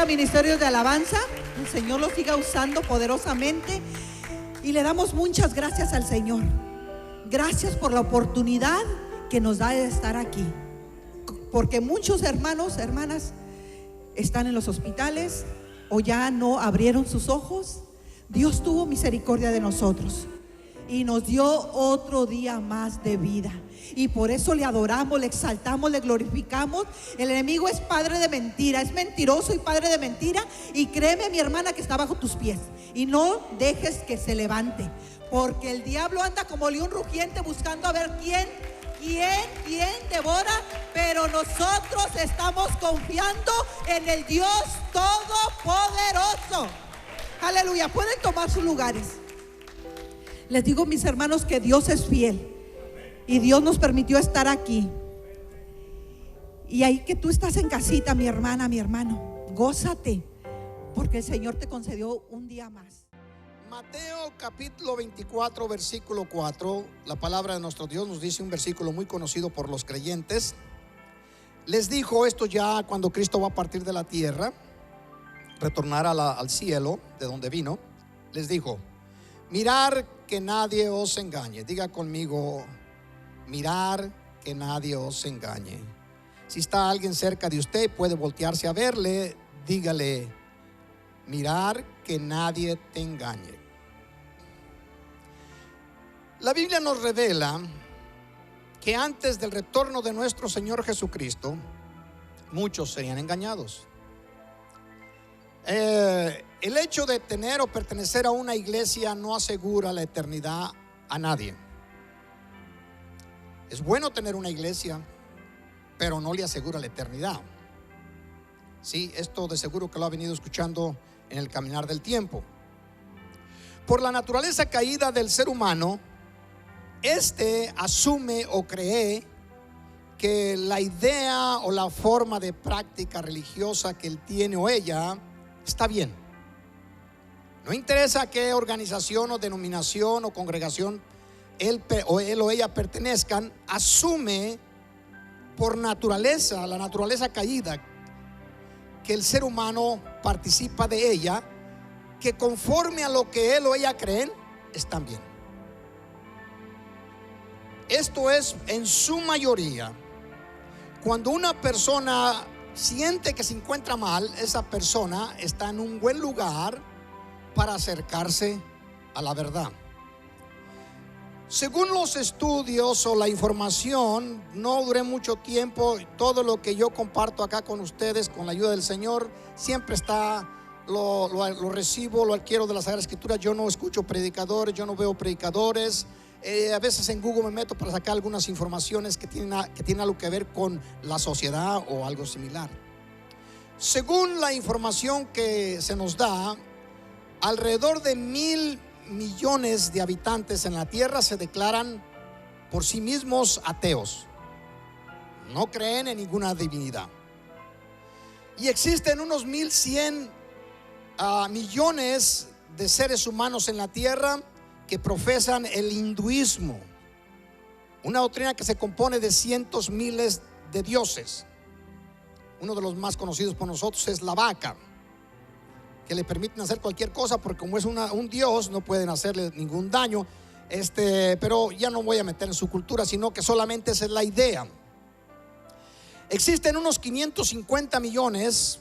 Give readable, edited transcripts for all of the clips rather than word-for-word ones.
bendiga Ministerio de Alabanza. El Señor los siga usando poderosamente. Y le damos muchas gracias al Señor. Gracias por la oportunidad que nos da de estar aquí. Porque muchos hermanos, hermanas, están en los hospitales o ya no abrieron sus ojos. Dios tuvo misericordia de nosotros y nos dio otro día más de vida. Y por eso le adoramos, le exaltamos, le glorificamos. El enemigo es padre de mentira, es mentiroso y padre de mentira. Y créeme, mi hermana, que está bajo tus pies. Y no dejes que se levante, porque el diablo anda como león rugiente buscando a ver quién devora. Pero nosotros estamos confiando en el Dios Todopoderoso. Aleluya. Pueden tomar sus lugares. Les digo, mis hermanos, que Dios es fiel. Y Dios nos permitió estar aquí. Y ahí que tú estás en casita, mi hermana, mi hermano, gózate, porque el Señor te concedió un día más. Mateo capítulo 24 versículo 4. La palabra de nuestro Dios nos dice un versículo muy conocido por los creyentes. Les dijo esto ya cuando Cristo va a partir de la tierra, retornar al cielo de donde vino. Les dijo: mirar que nadie os engañe. Diga conmigo: mirar que nadie os engañe. Si está alguien cerca de usted, puede voltearse a verle. Dígale: mirar que nadie te engañe. La Biblia nos revela que antes del retorno de nuestro Señor Jesucristo, muchos serían engañados. El hecho de tener o pertenecer a una iglesia no asegura la eternidad a nadie. Es bueno tener una iglesia, pero no le asegura la eternidad. Sí, esto de seguro que lo ha venido escuchando en el caminar del tiempo. Por la naturaleza caída del ser humano, asume o cree que la idea o la forma de práctica religiosa que él tiene o ella está bien. No interesa a qué organización o denominación o congregación él o ella pertenezcan, asume por naturaleza, la naturaleza caída, que el ser humano participa de ella, que conforme a lo que él o ella creen, están bien. Esto es en su mayoría. Cuando una persona siente que se encuentra mal, esa persona está en un buen lugar para acercarse a la verdad. Según los estudios o la información, no duré mucho tiempo. Todo lo que yo comparto acá con ustedes, con la ayuda del Señor, siempre está, lo recibo, lo adquiero de la Sagrada Escritura. Yo no escucho predicadores, yo no veo predicadores. A veces en Google me meto para sacar algunas informaciones que tienen algo que ver con la sociedad o algo similar. Según la información que se nos da, alrededor de 1,000 millones de habitantes en la tierra se declaran por sí mismos ateos. No creen en ninguna divinidad. Y existen unos 1,100 millones de seres humanos en la tierra que profesan el hinduismo, una doctrina que se compone de cientos miles de dioses. Uno de los más conocidos por nosotros es la vaca, que le permiten hacer cualquier cosa porque como es un dios no pueden hacerle ningún daño. Pero ya no voy a meter en su cultura, sino que solamente esa es la idea. Existen unos 550 millones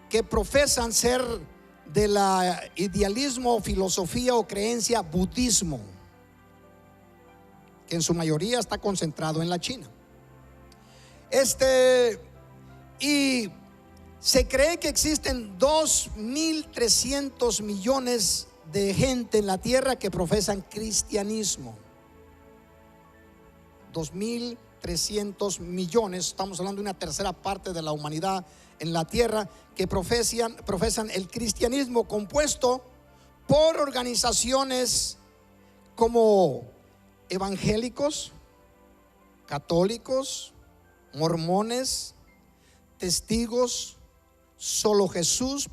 que profesan ser de la idealismo, filosofía o creencia budismo, que en su mayoría está concentrado en la China. Y se cree que existen 2,300 millones de gente en la tierra que profesan cristianismo. 2,300 millones, estamos hablando de una tercera parte de la humanidad en la tierra, que profesan el cristianismo, compuesto por organizaciones como evangélicos, católicos, mormones, testigos, solo Jesús,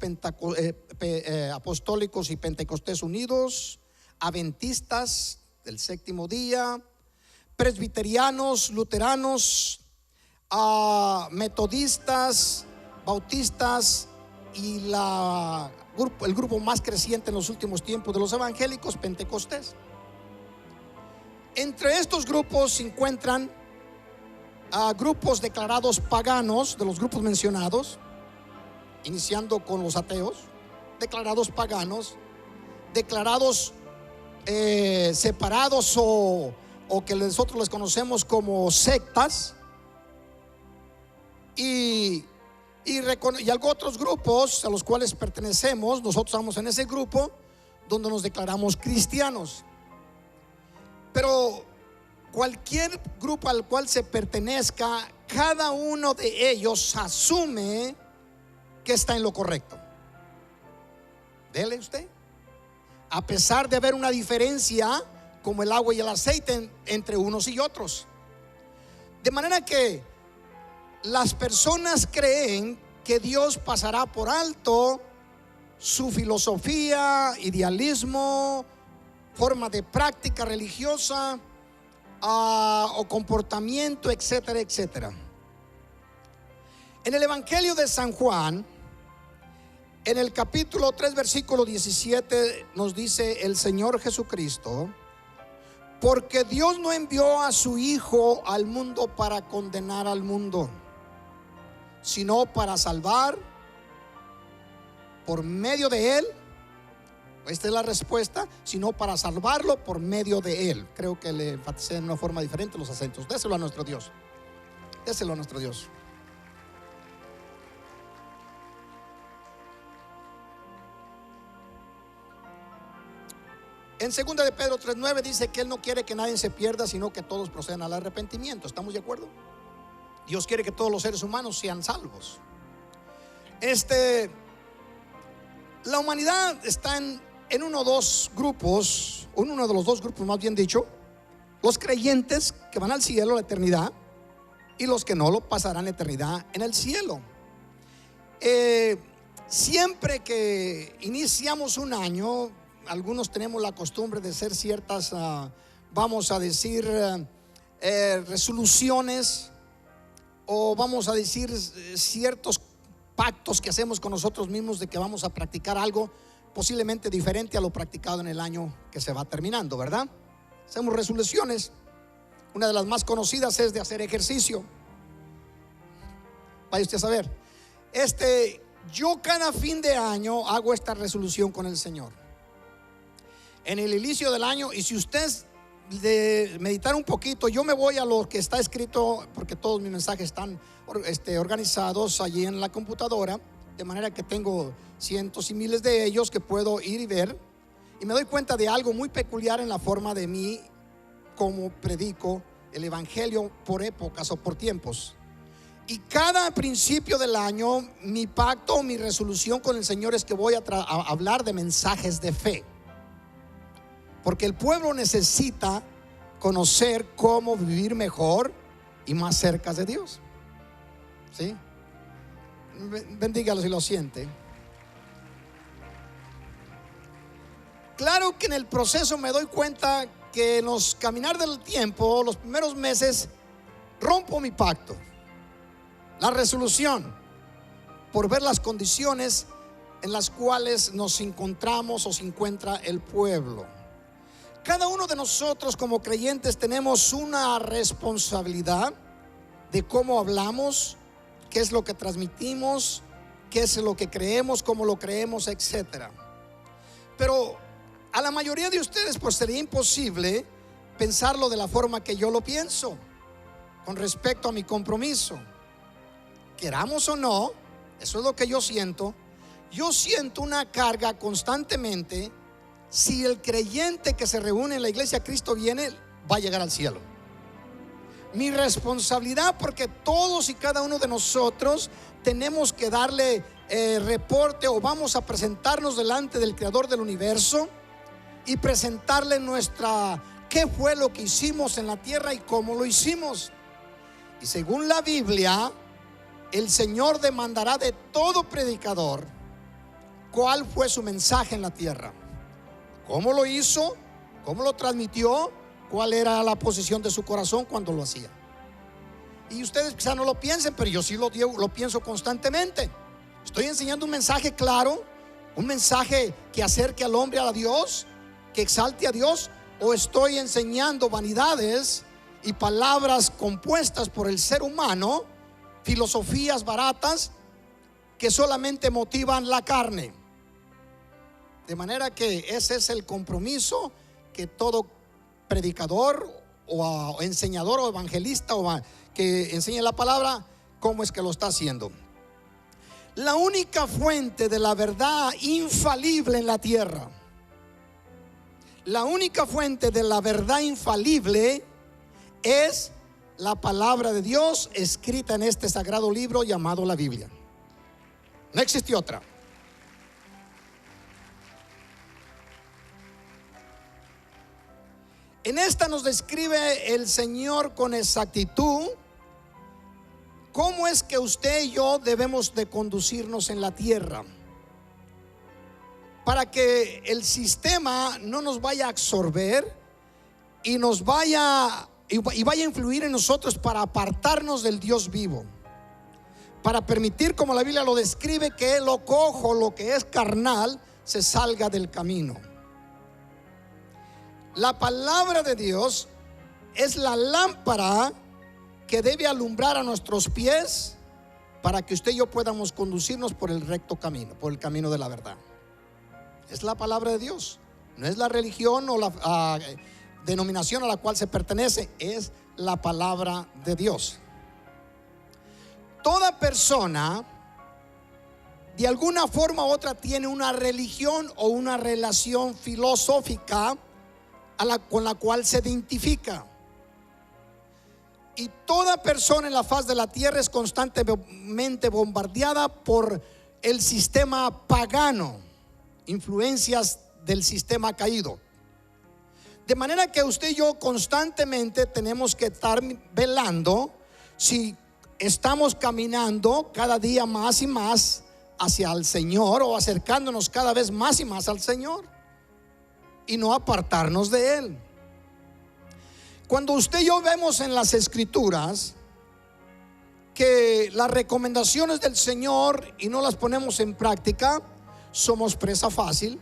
apostólicos y Pentecostés unidos, adventistas del séptimo día, presbiterianos, luteranos, metodistas, bautistas, y el grupo más creciente en los últimos tiempos de los evangélicos, Pentecostés. Entre estos grupos se encuentran grupos declarados paganos, de los grupos mencionados, iniciando con los ateos, declarados paganos, declarados separados o que nosotros les conocemos como sectas, y otros grupos a los cuales pertenecemos. Nosotros estamos en ese grupo donde nos declaramos cristianos. Pero cualquier grupo al cual se pertenezca, cada uno de ellos asume que está en lo correcto. Dele usted. A pesar de haber una diferencia como el agua y el aceite entre unos y otros. De manera que las personas creen que Dios pasará por alto su filosofía, idealismo, forma de práctica religiosa o comportamiento, etcétera, etcétera. En el Evangelio de San Juan, en el capítulo 3, versículo 17, nos dice el Señor Jesucristo: porque Dios no envió a su Hijo al mundo para condenar al mundo, sino para salvar por medio de él. Esta es la respuesta: sino para salvarlo por medio de él. Creo que le enfaticé de una forma diferente los acentos. Déselo a nuestro Dios. Déselo a nuestro Dios. En 2 de Pedro 3:9 dice que él no quiere que nadie se pierda, sino que todos procedan al arrepentimiento. ¿Estamos de acuerdo? Dios quiere que todos los seres humanos sean salvos. La humanidad está en uno de los dos grupos, más bien dicho: los creyentes que van al cielo, a la eternidad, y los que no lo pasarán la eternidad en el cielo. Siempre que iniciamos un año, algunos tenemos la costumbre de hacer ciertas, vamos a decir, resoluciones, o vamos a decir ciertos pactos que hacemos con nosotros mismos de que vamos a practicar algo posiblemente diferente a lo practicado en el año que se va terminando, ¿verdad? Hacemos resoluciones. Una de las más conocidas es de hacer ejercicio. Vaya usted a saber. Yo cada fin de año hago esta resolución con el Señor. En el inicio del año, y si usted de meditar un poquito, yo me voy a lo que está escrito, porque todos mis mensajes están organizados allí en la computadora, de manera que tengo cientos y miles de ellos que puedo ir y ver, y me doy cuenta de algo muy peculiar en la forma de mí, como predico el evangelio por épocas o por tiempos. Y cada principio del año, mi pacto, mi resolución con el Señor es que voy a hablar de mensajes de fe, porque el pueblo necesita conocer cómo vivir mejor y más cerca de Dios. ¿Sí? Bendígalo si lo siente. Claro que en el proceso me doy cuenta que en los caminar del tiempo, los primeros meses, rompo mi pacto, la resolución, por ver las condiciones en las cuales nos encontramos o se encuentra el pueblo. Cada uno de nosotros como creyentes tenemos una responsabilidad de cómo hablamos, qué es lo que transmitimos, qué es lo que creemos, cómo lo creemos, etcétera. Pero a la mayoría de ustedes pues sería imposible pensarlo de la forma que yo lo pienso con respecto a mi compromiso. Queramos o no, eso es lo que yo siento. Yo siento una carga constantemente. Si el creyente que se reúne en la iglesia Cristo viene, va a llegar al cielo. Mi responsabilidad, porque todos y cada uno de nosotros tenemos que darle reporte, o vamos a presentarnos delante del Creador del universo y presentarle qué fue lo que hicimos en la tierra y cómo lo hicimos. Y según la Biblia, el Señor demandará de todo predicador cuál fue su mensaje en la tierra, cómo lo hizo, cómo lo transmitió, cuál era la posición de su corazón cuando lo hacía. Y ustedes quizás no lo piensen, pero yo sí lo pienso constantemente. ¿Estoy enseñando un mensaje claro? ¿Un mensaje que acerque al hombre a Dios? ¿Que exalte a Dios? ¿O estoy enseñando vanidades y palabras compuestas por el ser humano, filosofías baratas que solamente motivan la carne? De manera que ese es el compromiso que todo predicador o enseñador o evangelista o que enseñe la palabra, ¿cómo es que lo está haciendo? La única fuente de la verdad infalible en la tierra, la única fuente de la verdad infalible es la palabra de Dios escrita en este sagrado libro llamado la Biblia. No existe otra. En esta nos describe el Señor con exactitud cómo es que usted y yo debemos de conducirnos en la tierra, para que el sistema no nos vaya a absorber y nos vaya a influir en nosotros para apartarnos del Dios vivo, para permitir, como la Biblia lo describe, que lo cojo, lo que es carnal, se salga del camino. La palabra de Dios es la lámpara que debe alumbrar a nuestros pies para que usted y yo podamos conducirnos por el recto camino, por el camino de la verdad. Es la palabra de Dios, no es la religión o la denominación a la cual se pertenece, es la palabra de Dios. Toda persona de alguna forma u otra tiene una religión o una relación filosófica con la cual se identifica. Y toda persona en la faz de la tierra es constantemente bombardeada por el sistema pagano, influencias del sistema caído. De manera que usted y yo constantemente tenemos que estar velando si estamos caminando cada día más y más hacia el Señor, o acercándonos cada vez más y más al Señor, y no apartarnos de Él. Cuando usted y yo vemos en las Escrituras que las recomendaciones del Señor y no las ponemos en práctica, somos presa fácil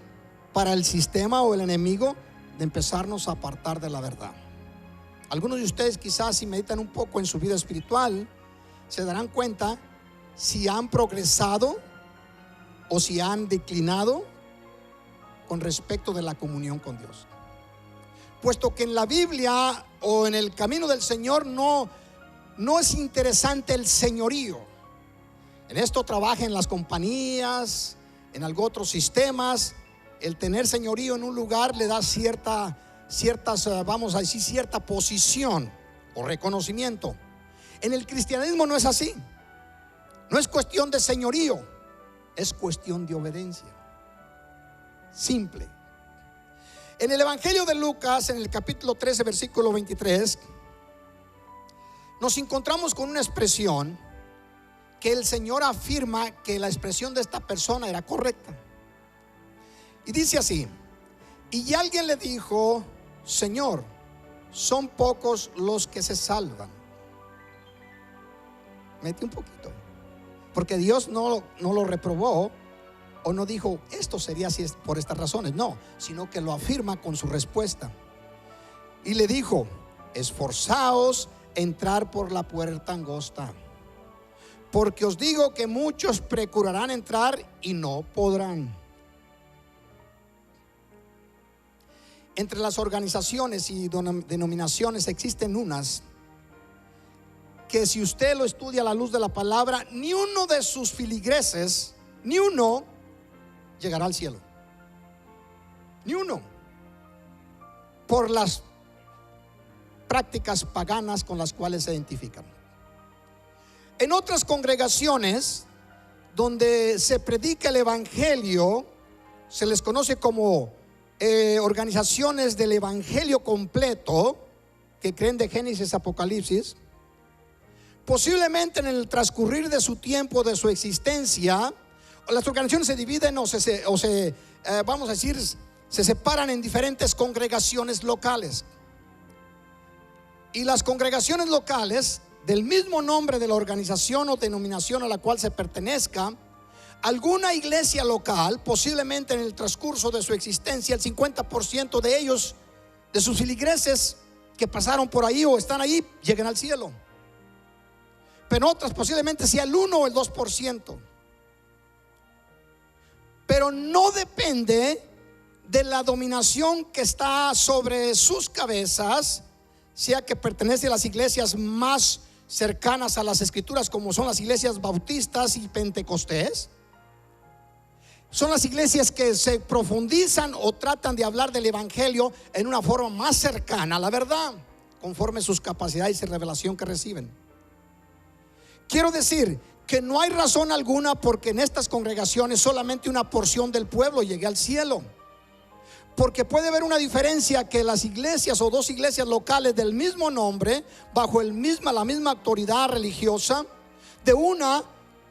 para el sistema o el enemigo de empezarnos a apartar de la verdad. Algunos de ustedes, quizás si meditan un poco en su vida espiritual, se darán cuenta si han progresado o si han declinado con respecto de la comunión con Dios. Puesto que en la Biblia o en el camino del Señor no es interesante el señorío. En esto trabaja en las compañías, en algo otros sistemas. El tener señorío en un lugar le da cierta posición o reconocimiento. En el cristianismo no es así. No es cuestión de señorío, es cuestión de obediencia. Simple. En el Evangelio de Lucas, en el capítulo 13, versículo 23, nos encontramos con una expresión que el Señor afirma que la expresión de esta persona era correcta. Y dice así: y alguien le dijo: Señor, son pocos los que se salvan. Mete un poquito, porque Dios no lo reprobó o no dijo esto sería así por estas razones, no, sino que lo afirma con su respuesta. Y le dijo: esforzaos a entrar por la puerta angosta, porque os digo que muchos procurarán entrar y no podrán. Entre las organizaciones y denominaciones existen unas que, si usted lo estudia a la luz de la palabra, ni uno de sus filigreses, ni uno llegará al cielo. Ni uno. Por las prácticas paganas con las cuales se identifican. En otras congregaciones donde se predica el evangelio, se les conoce como organizaciones del evangelio completo, que creen de Génesis a Apocalipsis. Posiblemente en el transcurrir de su tiempo, de su existencia, las organizaciones se dividen vamos a decir, se separan en diferentes congregaciones locales. Y las congregaciones locales, del mismo nombre de la organización o denominación a la cual se pertenezca, alguna iglesia local, posiblemente en el transcurso de su existencia, el 50% de ellos, de sus feligreses que pasaron por ahí o están ahí, lleguen al cielo. Pero otras posiblemente sea el 1 o el 2%. Pero no depende de la dominación que está sobre sus cabezas, sea que pertenece a las iglesias más cercanas a las escrituras, como son las iglesias bautistas y pentecostés. Son las iglesias que se profundizan o tratan de hablar del evangelio en una forma más cercana a la verdad, conforme sus capacidades y revelación que reciben. Quiero decir que no hay razón alguna porque en estas congregaciones solamente una porción del pueblo llegue al cielo. Porque puede haber una diferencia que las iglesias o dos iglesias locales del mismo nombre, bajo la misma autoridad religiosa, de una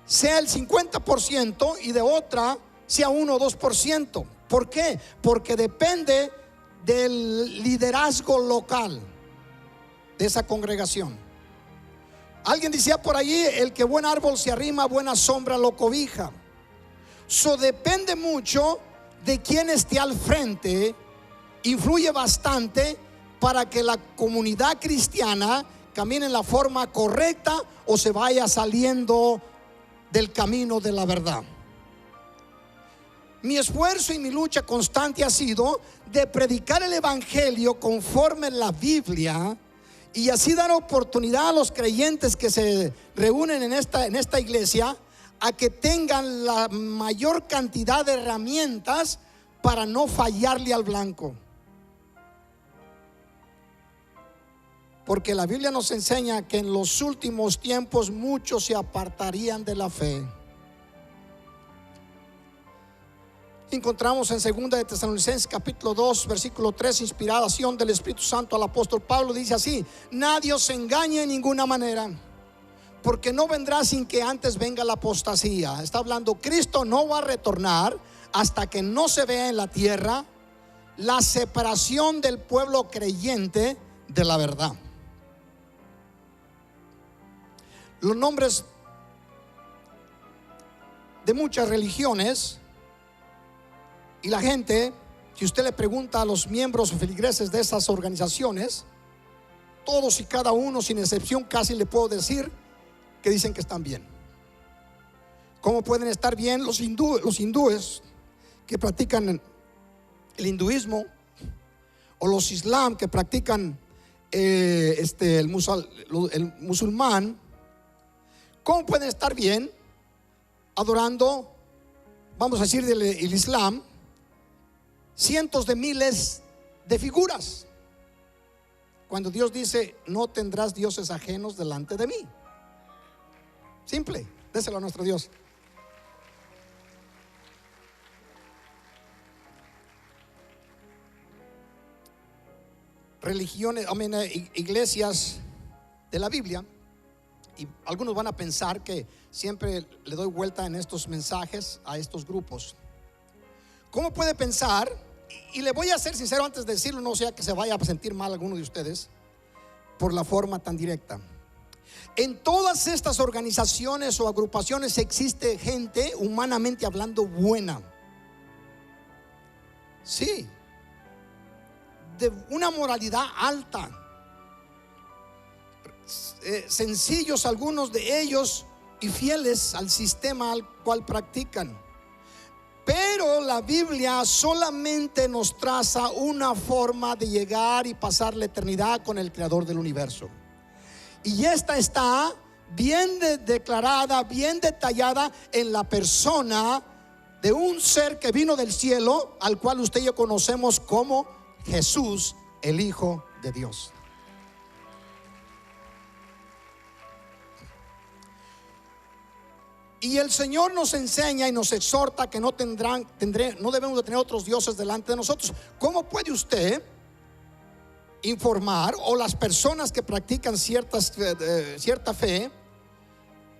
sea el 50% y de otra sea 1 o 2%. ¿Por qué? Porque depende del liderazgo local de esa congregación. Alguien decía por allí: el que buen árbol se arrima, buena sombra lo cobija. Eso depende mucho de quién esté al frente, influye bastante para que la comunidad cristiana camine en la forma correcta o se vaya saliendo del camino de la verdad. Mi esfuerzo y mi lucha constante ha sido de predicar el evangelio conforme la Biblia y así dar oportunidad a los creyentes que se reúnen en esta iglesia a que tengan la mayor cantidad de herramientas para no fallarle al blanco. Porque la Biblia nos enseña que en los últimos tiempos muchos se apartarían de la fe. Encontramos en 2 de Tesalonicenses capítulo 2 versículo 3, inspiración del Espíritu Santo al apóstol Pablo, dice así: nadie os engañe en ninguna manera, porque no vendrá sin que antes venga la apostasía. Está hablando, Cristo no va a retornar hasta que no se vea en la tierra la separación del pueblo creyente de la verdad. Los nombres de muchas religiones, y la gente, si usted le pregunta a los miembros o feligreses de esas organizaciones, todos y cada uno sin excepción casi le puedo decir que dicen que están bien. ¿Cómo pueden estar bien los hindúes que practican el hinduismo, o los islam que practican el musulmán? ¿Cómo pueden estar bien adorando, vamos a decir, el islam, cientos de miles de figuras, cuando Dios dice: no tendrás dioses ajenos delante de mí? Simple, déselo a nuestro Dios. Religiones, iglesias de la Biblia, y algunos van a pensar que siempre le doy vuelta en estos mensajes a estos grupos. ¿Cómo puede pensar? Y le voy a ser sincero antes de decirlo, no sea que se vaya a sentir mal alguno de ustedes por la forma tan directa. En todas estas organizaciones o agrupaciones existe gente, humanamente hablando, buena. Sí, de una moralidad alta, sencillos algunos de ellos y fieles al sistema al cual practican. Pero la Biblia solamente nos traza una forma de llegar y pasar la eternidad con el Creador del universo. Y esta está bien declarada, bien detallada en la persona de un ser que vino del cielo, al cual usted y yo conocemos como Jesús, el Hijo de Dios. Y el Señor nos enseña y nos exhorta que no debemos de tener otros dioses delante de nosotros. ¿Cómo puede usted informar, o las personas que practican cierta fe,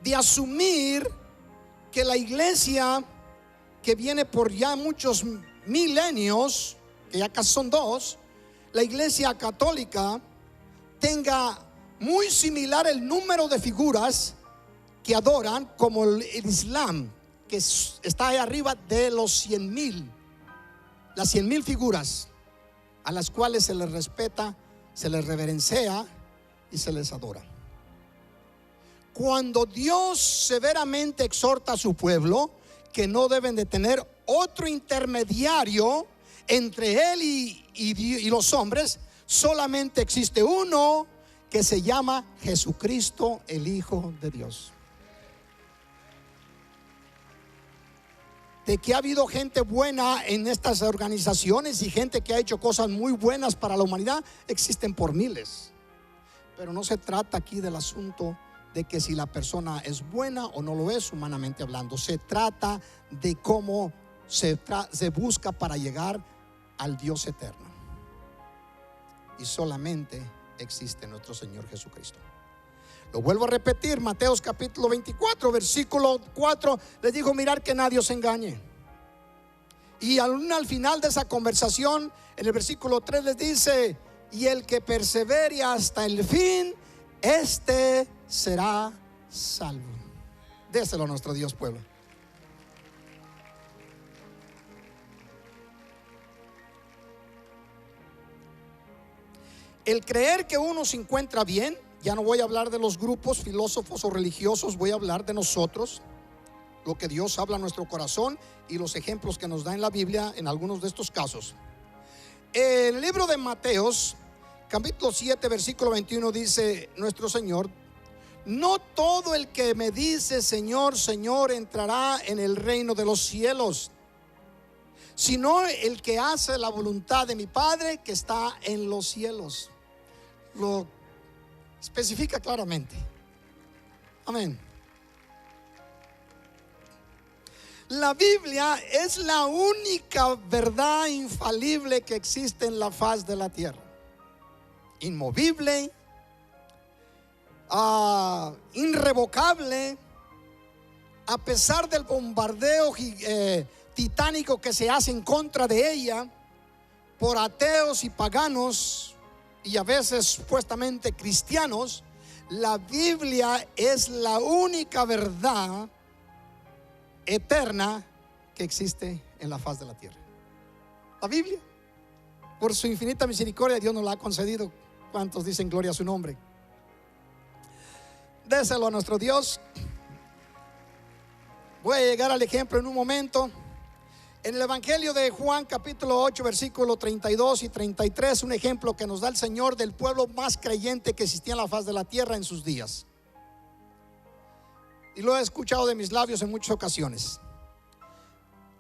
de asumir que la iglesia que viene por ya muchos milenios, que ya casi son 2, la iglesia católica, tenga muy similar el número de figuras que adoran como el Islam, que está ahí arriba de los 100,000, las 100,000 figuras a las cuales se les respeta, se les reverencia y se les adora. Cuando Dios severamente exhorta a su pueblo que no deben de tener otro intermediario entre Él y los hombres, solamente existe uno, que se llama Jesucristo, el Hijo de Dios. De que ha habido gente buena en estas organizaciones y gente que ha hecho cosas muy buenas para la humanidad, existen por miles. Pero no se trata aquí del asunto de que si la persona es buena o no lo es, humanamente hablando. Se trata de cómo se busca para llegar al Dios eterno. Y solamente existe nuestro Señor Jesucristo. Lo vuelvo a repetir, Mateos capítulo 24, versículo 4, les dijo: mirar que nadie os engañe. Y al final de esa conversación, en el versículo 3 les dice: y el que persevere hasta el fin, este será salvo. Déselo a nuestro Dios, pueblo. El creer que uno se encuentra bien, ya no voy a hablar de los grupos filósofos o religiosos, voy a hablar de nosotros, lo que Dios habla a nuestro corazón y los ejemplos que nos da en la Biblia en algunos de estos casos. El libro de Mateos, capítulo 7, versículo 21, dice nuestro Señor: no todo el que me dice Señor, Señor, entrará en el reino de los cielos, sino el que hace la voluntad de mi Padre que está en los cielos. Lo especifica claramente. Amén. La Biblia es la única verdad infalible que existe en la faz de la tierra. Inmovible, irrevocable, a pesar del bombardeo titánico que se hace en contra de ella por ateos y paganos y a veces supuestamente cristianos. La Biblia es la única verdad eterna que existe en la faz de la tierra. La Biblia, por su infinita misericordia, Dios nos la ha concedido. ¿Cuántos dicen gloria a su nombre? Déselo a nuestro Dios. Voy a llegar al ejemplo en un momento. En el Evangelio de Juan capítulo 8, versículo 32 y 33, un ejemplo que nos da el Señor del pueblo más creyente que existía en la faz de la tierra en sus días. Y lo he escuchado de mis labios en muchas ocasiones.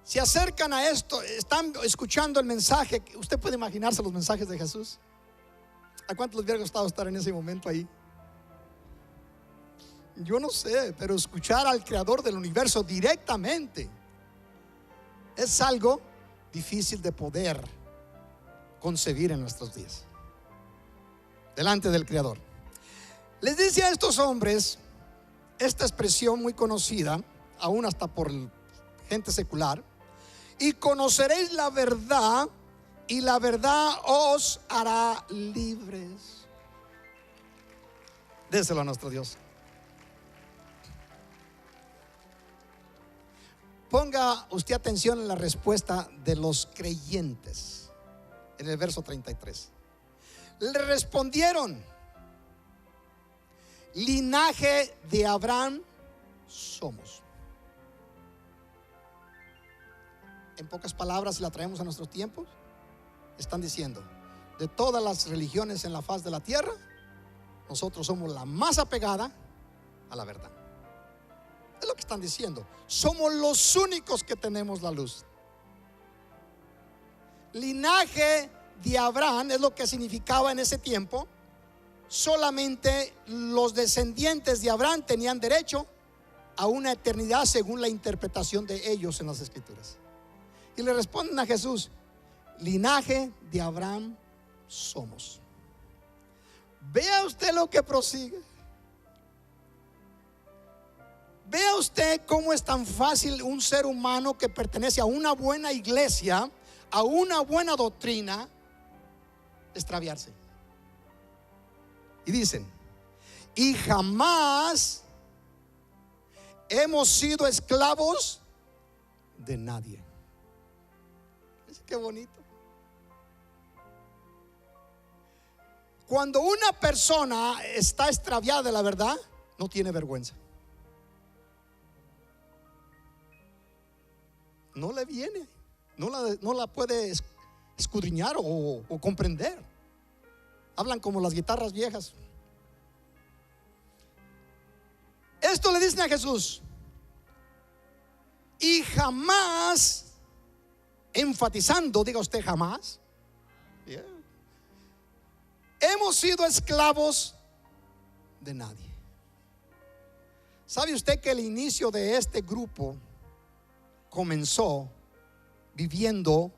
Se acercan a esto, están escuchando el mensaje. Usted puede imaginarse los mensajes de Jesús. ¿A cuántos les hubiera gustado estar en ese momento ahí? Yo no sé, pero escuchar al creador del universo directamente es algo difícil de poder concebir en nuestros días, delante del creador. Les dice a estos hombres esta expresión muy conocida, aún hasta por gente secular: y conoceréis la verdad, y la verdad os hará libres. Déselo a nuestro Dios. Ponga usted atención en la respuesta de los creyentes en el verso 33. Le respondieron: linaje de Abraham somos. En pocas palabras, si la traemos a nuestros tiempos, están diciendo: de todas las religiones en la faz de la tierra, nosotros somos la más apegada a la verdad. Es lo que están diciendo. Somos los únicos que tenemos la luz. Linaje de Abraham es lo que significaba en ese tiempo. Solamente los descendientes de Abraham tenían derecho a una eternidad según la interpretación de ellos en las Escrituras. Y le responden a Jesús: linaje de Abraham somos. Vea usted lo que prosigue. Vea usted cómo es tan fácil un ser humano que pertenece a una buena iglesia, a una buena doctrina, extraviarse. Y dicen: y jamás hemos sido esclavos de nadie. Qué bonito. Cuando una persona está extraviada de la verdad, no tiene vergüenza. No le viene, no la puede escudriñar o comprender. Hablan como las guitarras viejas. Esto le dicen a Jesús. Y jamás, enfatizando, diga usted jamás, yeah, hemos sido esclavos de nadie. ¿Sabe usted que el inicio de este grupo comenzó viviendo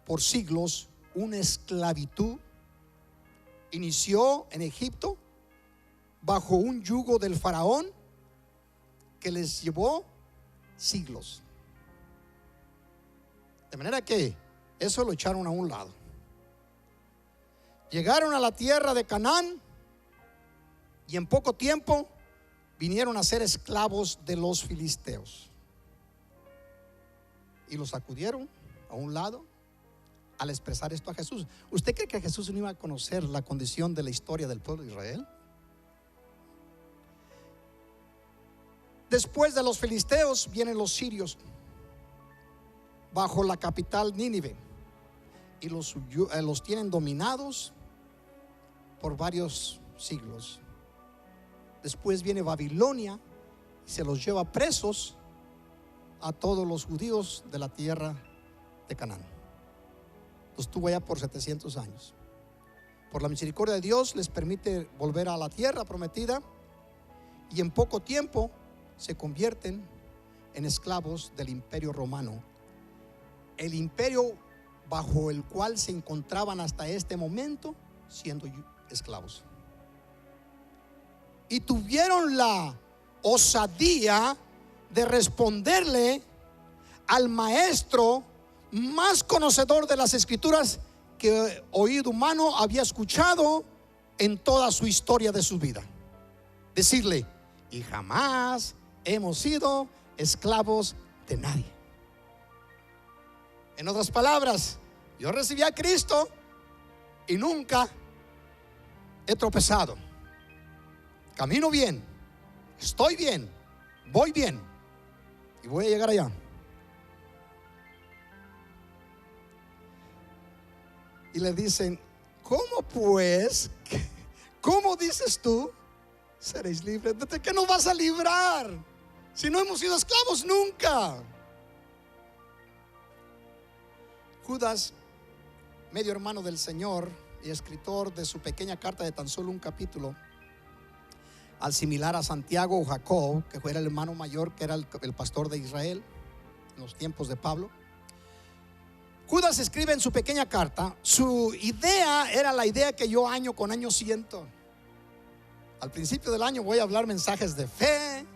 por siglos una esclavitud? Inició en Egipto bajo un yugo del faraón que les llevó siglos. De manera que eso lo echaron a un lado. Llegaron a la tierra de Canaán y en poco tiempo vinieron a ser esclavos de los filisteos. Y los sacudieron a un lado al expresar esto a Jesús. ¿Usted cree que Jesús no iba a conocer la condición de la historia del pueblo de Israel? Después de los filisteos vienen los sirios bajo la capital Nínive y los tienen dominados por varios siglos. Después viene Babilonia y se los lleva presos a todos los judíos de la tierra de Canaán. Los tuvo allá por 700 años. Por la misericordia de Dios les permite volver a la tierra prometida y en poco tiempo se convierten en esclavos del imperio romano, el imperio bajo el cual se encontraban hasta este momento siendo esclavos. Y tuvieron la osadía de responderle al maestro más conocedor de las escrituras que oído humano había escuchado en toda su historia de su vida. Decirle: y jamás hemos sido esclavos de nadie. En otras palabras, yo recibí a Cristo y nunca he tropezado. Camino bien, estoy bien, voy bien y voy a llegar allá. Y le dicen: ¿cómo pues? ¿Cómo dices tú? Seréis libres. ¿De qué nos vas a librar? Si no hemos sido esclavos nunca. Judas, medio hermano del Señor y escritor de su pequeña carta de tan solo un capítulo, al similar a Santiago o Jacob, que era el hermano mayor, que era el pastor de Israel en los tiempos de Pablo. Judas escribe en su pequeña carta, su idea era la idea que yo año con año siento. Al principio del año voy a hablar mensajes de fe,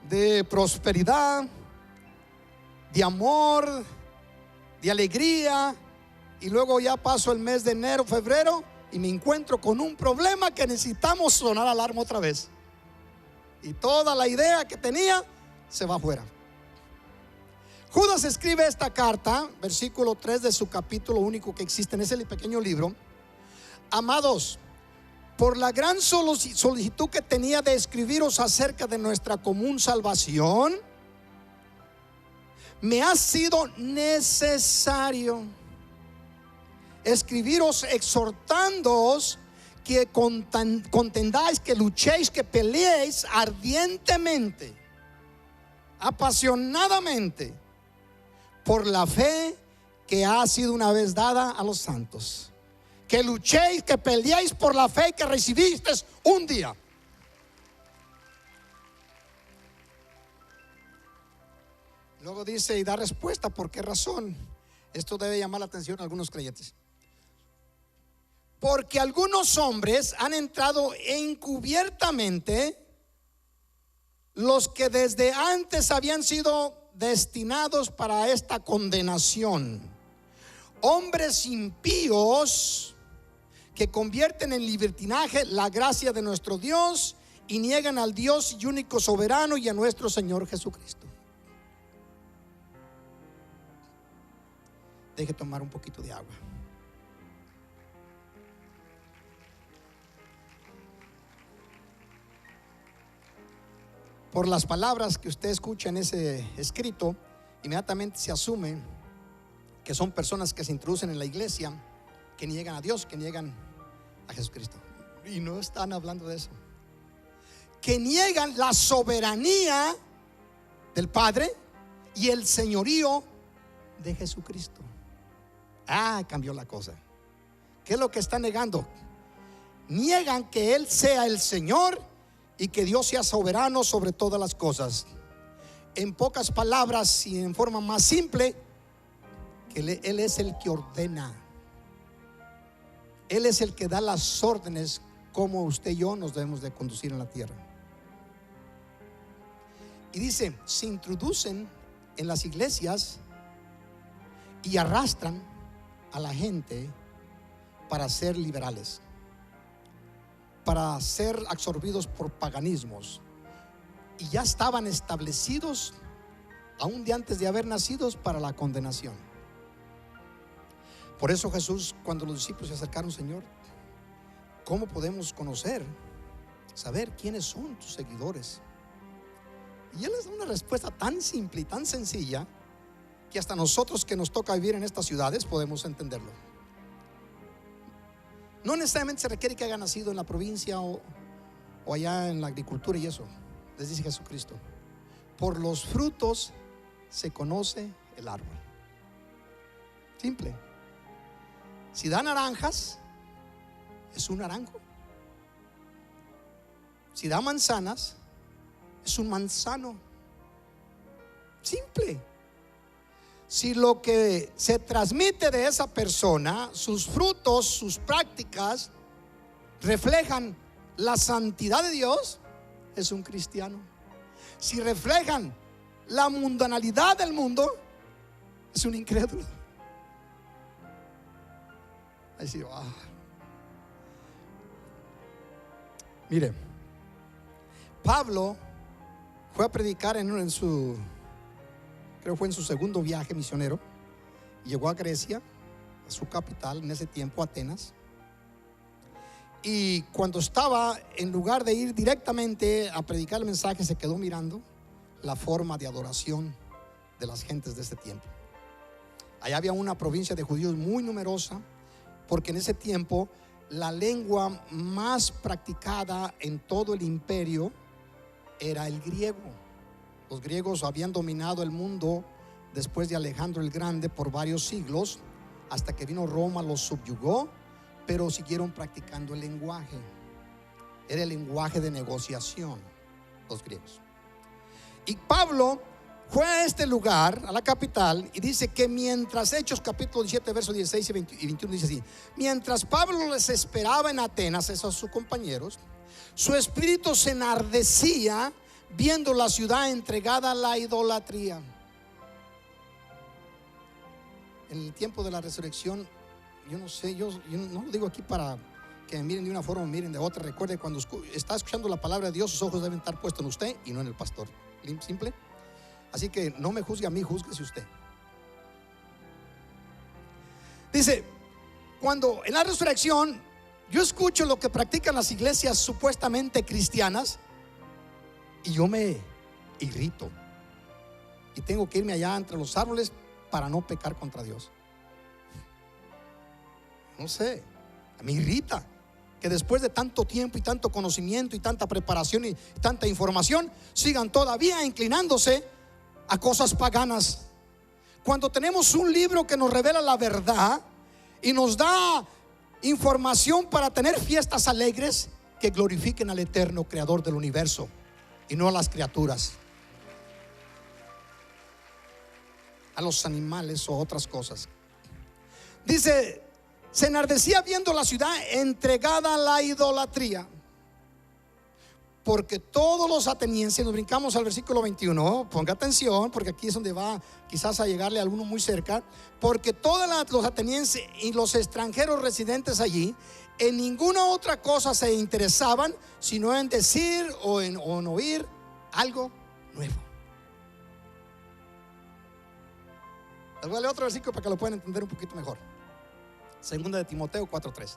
de prosperidad, de amor, de alegría, y luego ya paso el mes de enero, febrero y me encuentro con un problema que necesitamos sonar alarma otra vez. Y toda la idea que tenía se va afuera. Judas escribe esta carta, versículo 3 de su capítulo único que existe en ese pequeño libro: amados, por la gran solicitud que tenía de escribiros acerca de nuestra común salvación, me ha sido necesario escribiros exhortándoos que contendáis, que luchéis, que peleéis ardientemente, apasionadamente por la fe que ha sido una vez dada a los santos. Que luchéis, que peleéis por la fe que recibisteis un día. Luego dice y da respuesta por qué razón. Esto debe llamar la atención a algunos creyentes. Porque algunos hombres han entrado encubiertamente, los que desde antes habían sido destinados para esta condenación. Hombres impíos que convierten en libertinaje la gracia de nuestro Dios y niegan al Dios y único soberano y a nuestro Señor Jesucristo. Deje tomar un poquito de agua. Por las palabras que usted escucha en ese escrito, inmediatamente se asume que son personas que se introducen en la iglesia, que niegan a Dios, que niegan a Jesucristo. Y no están hablando de eso. Que niegan la soberanía del Padre y el señorío de Jesucristo. Cambió la cosa. ¿Qué es lo que están negando? Niegan que Él sea el Señor y que Dios sea soberano sobre todas las cosas. En pocas palabras y en forma más simple, que Él es el que ordena. Él es el que da las órdenes como usted y yo nos debemos de conducir en la tierra. Y dice, se introducen en las iglesias y arrastran a la gente para ser liberales, para ser absorbidos por paganismos, y ya estaban establecidos aún de antes de haber nacidos para la condenación. Por eso Jesús, cuando los discípulos se acercaron: Señor, ¿cómo podemos conocer, saber quiénes son tus seguidores? Y Él les da una respuesta tan simple y tan sencilla que hasta nosotros que nos toca vivir en estas ciudades podemos entenderlo. No necesariamente se requiere que haya nacido en la provincia o allá en la agricultura y eso. Les dice Jesucristo: por los frutos se conoce el árbol. Simple. Si da naranjas, es un naranjo. Si da manzanas, es un manzano. Simple. Si lo que se transmite de esa persona, sus frutos, sus prácticas, reflejan la santidad de Dios, es un cristiano. Si reflejan la mundanalidad del mundo, es un incrédulo. Así, Mire, Pablo fue a predicar en su, creo fue en su segundo viaje misionero. Llegó a Grecia, a su capital en ese tiempo, Atenas. Y cuando estaba, en lugar de ir directamente a predicar el mensaje, se quedó mirando la forma de adoración de las gentes de ese tiempo. Allá había una provincia de judíos muy numerosa, porque en ese tiempo la lengua más practicada en todo el imperio era el griego. Los griegos habían dominado el mundo después de Alejandro el Grande por varios siglos, hasta que vino Roma, los subyugó, pero siguieron practicando el lenguaje. Era el lenguaje de negociación, los griegos. Y Pablo fue a este lugar, a la capital, y dice que mientras, Hechos capítulo 17, versos 16 y 21 dice así: mientras Pablo les esperaba en Atenas, esos sus compañeros, su espíritu se enardecía viendo la ciudad entregada a la idolatría. En el tiempo de la resurrección, yo no sé, yo no lo digo aquí para que me miren de una forma o miren de otra. Recuerde, cuando está escuchando la palabra de Dios, sus ojos deben estar puestos en usted y no en el pastor. Simple. Así que no me juzgue a mí, júzguese usted. Dice, cuando en la resurrección yo escucho lo que practican las iglesias supuestamente cristianas, y yo me irrito y tengo que irme allá entre los árboles para no pecar contra Dios. No sé, me irrita que después de tanto tiempo y tanto conocimiento y tanta preparación y tanta información, sigan todavía inclinándose a cosas paganas, cuando tenemos un libro que nos revela la verdad y nos da información para tener fiestas alegres que glorifiquen al eterno creador del universo y no a las criaturas, a los animales o otras cosas. Dice, se enardecía viendo la ciudad entregada a la idolatría, porque todos los atenienses, nos brincamos al versículo 21, ponga atención, porque aquí es donde va quizás a llegarle a alguno muy cerca. Porque todos los atenienses y los extranjeros residentes allí en ninguna otra cosa se interesaban, sino en decir o en oír algo nuevo. Les voy a leer otro versículo para que lo puedan entender un poquito mejor. Segunda de Timoteo 4:3.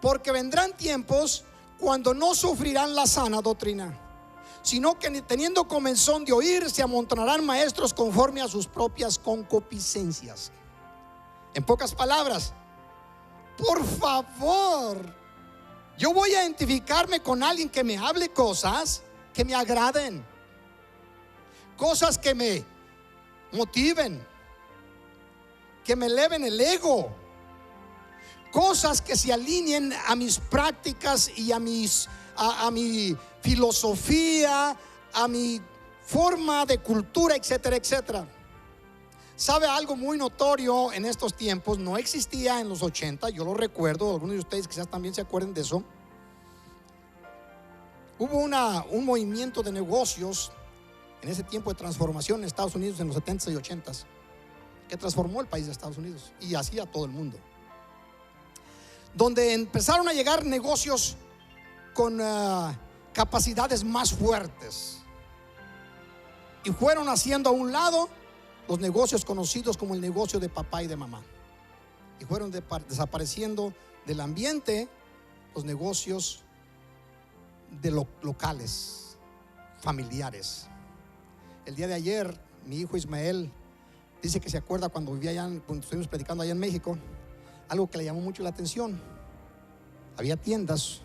Porque vendrán tiempos cuando no sufrirán la sana doctrina, sino que teniendo comezón de oír, se amontonarán maestros conforme a sus propias concupiscencias. En pocas palabras, por favor, yo voy a identificarme con alguien que me hable cosas que me agraden, cosas que me motiven, que me eleven el ego, cosas que se alineen a mis prácticas y a mi filosofía, a mi forma de cultura, etcétera, etcétera. ¿Sabe algo muy notorio en estos tiempos? No existía en los 80, yo lo recuerdo, algunos de ustedes quizás también se acuerden de eso. Hubo un movimiento de negocios en ese tiempo de transformación en Estados Unidos en los 70s y 80s, que transformó el país de Estados Unidos y así a todo el mundo, donde empezaron a llegar negocios con capacidades más fuertes y fueron haciendo a un lado los negocios conocidos como el negocio de papá y de mamá, y fueron desapareciendo del ambiente los negocios de locales, familiares. El día de ayer mi hijo Ismael dice que se acuerda cuando vivía allá, cuando estuvimos predicando allá en México, algo que le llamó mucho la atención. Había tiendas,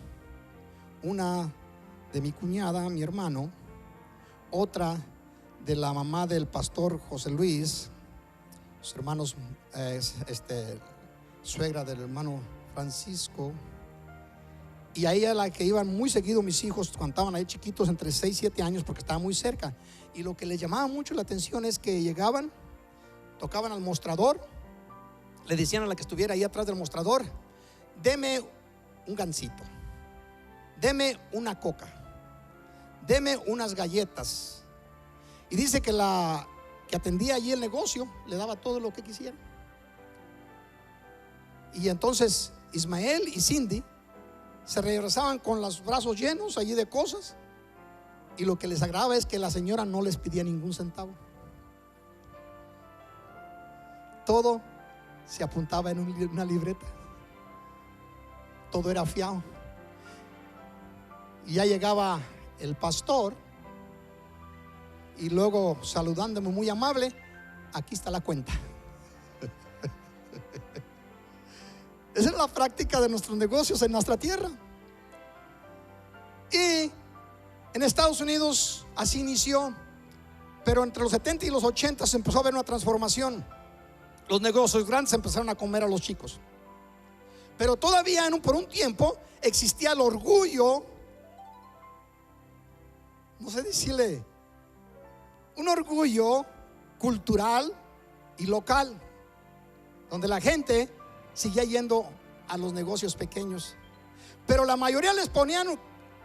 una de mi cuñada, mi hermano, otra de la mamá del pastor José Luis, sus hermanos, suegra del hermano Francisco, y ahí a la que iban muy seguido mis hijos cuando estaban ahí chiquitos, entre 6 y 7 años, porque estaba muy cerca. Y lo que les llamaba mucho la atención es que llegaban, tocaban al mostrador, le decían a la que estuviera ahí atrás del mostrador: deme un gansito, deme una coca, deme unas galletas. Y dice que la que atendía allí el negocio le daba todo lo que quisiera. Y entonces Ismael y Cindy se regresaban con los brazos llenos allí de cosas, y lo que les agradaba es que la señora no les pedía ningún centavo. Todo se apuntaba en una libreta, todo era fiado. Y ya llegaba el pastor y luego, saludándome muy amable: aquí está la cuenta. Esa es la práctica de nuestros negocios en nuestra tierra. Y en Estados Unidos así inició, pero entre los 70 y los 80 se empezó a ver una transformación. Los negocios grandes empezaron a comer a los chicos, pero todavía por un tiempo existía el orgullo, no sé decirle, un orgullo cultural y local, donde la gente seguía yendo a los negocios pequeños. Pero la mayoría les ponían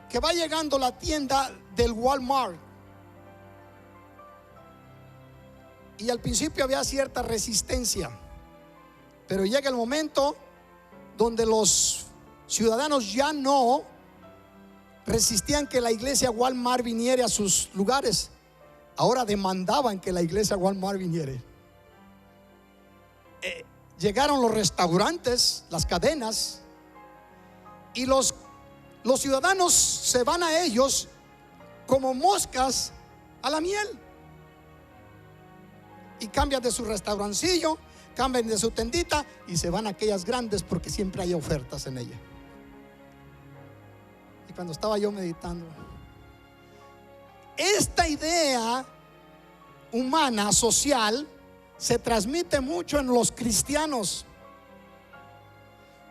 que va llegando la tienda del Walmart, y al principio había cierta resistencia, pero llega el momento donde los ciudadanos ya no resistían que la iglesia Walmart viniera a sus lugares. Ahora demandaban que la iglesia Walmart viniera. Llegaron los restaurantes, las cadenas, y los ciudadanos se van a ellos como moscas a la miel, y cambian de su restaurancillo, cambian de su tendita y se van a aquellas grandes porque siempre hay ofertas en ella. Y cuando estaba yo meditando, esta idea humana, social, se transmite mucho en los cristianos.